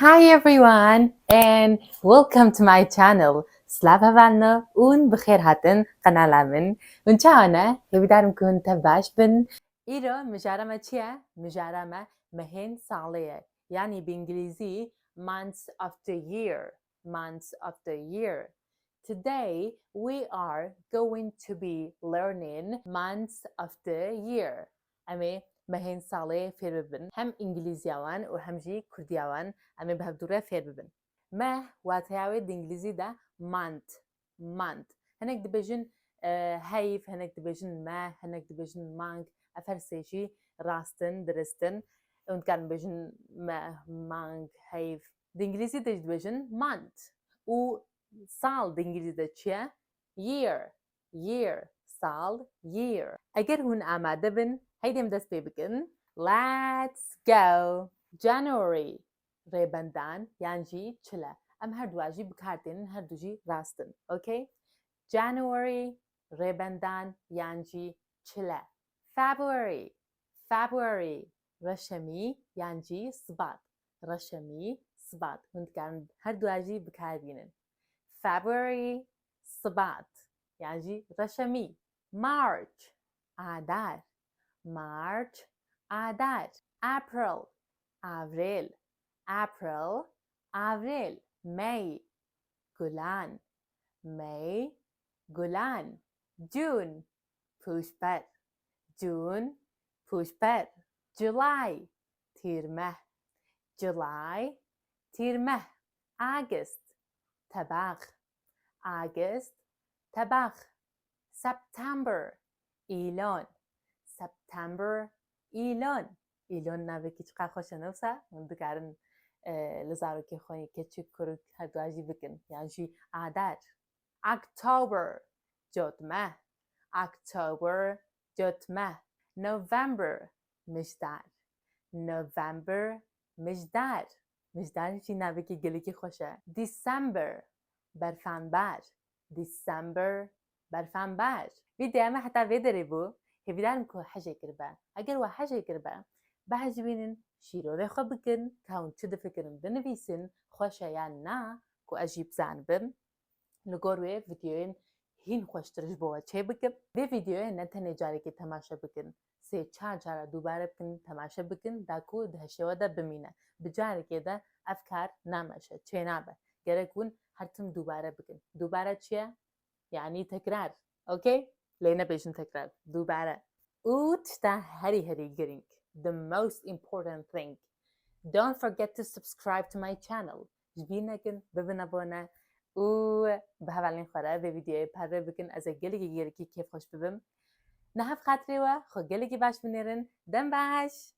Hi everyone and welcome to my channel. سلاف هفالنا اون بخير هاتن قناة من ونشانا يبدارم كون تباش بن إيرو مجارمة چيا؟ مجارمة مهن صالية يعني بإنجليزي months of the year. Months of the year. Today we are going to be learning months of the year. أمي مهن صالية فير ببن هم إنجليزيوان وهم جي كرديوان أمي بهبدورة فير ببن ما واتياوي دإنجليزي دا month هنك دبجن هايف هنك دبجن ما هنك دبجن مانك أفرسيشي راستن درستن und كان بجن ما مانك هايف دإنجليزي دبجن month و سال دإنجليزي دا چيا year سال year أجر هون آماده بن هيدم دست ببكن let's go January ريبندان يعني چلا ام هر دواجی بکردین هر دوجی راستن okay January ريبندان يعني چلا February رشمی يعني صبات رشمی صبات هند كان هر دواجی بکردین February صبات يعني رشمی March آذار March آذار April April May گلان June پوشبر July تیر ماه August تباخ September ایلان نوه که چقدر خوش نفسه من بکرن لزارو که خوی که چی کرد هر دواجی بکن یعنی عادت October جوت November مجدار چی نوه که گلی که خوشه December برفنبر ویدی اما حتی ویدری بو هیویدارم که حاجه کربه اگر و حاجه کربه بعض بینن شیرو خو بکن کاون چه دفکرن بنویسن خوشه یا نه که اجیب زن بم لگوروی ویدیوین هین خوشترش بوا چه بکن به ویدیوی نتنه جاری که تماشا بکن 3-4 جاره دوباره بکن تماشا بکن داکو دهشوا دا بمینه بجاره که دا افکار نماشه چه نابه گره هرتم دوباره بکن دوباره چیه؟ يعني تكرار اوكي لينا بيجن تكرار دوباره اوت دا هري جرينك the most important thing don't forget to subscribe to my channel جبينكن ببنابونا و بهوالين خورا به ویدیوی پره بکن از گلی کیف خوش ببم نهف خاطری و خو گلی باش بنیرن دم باش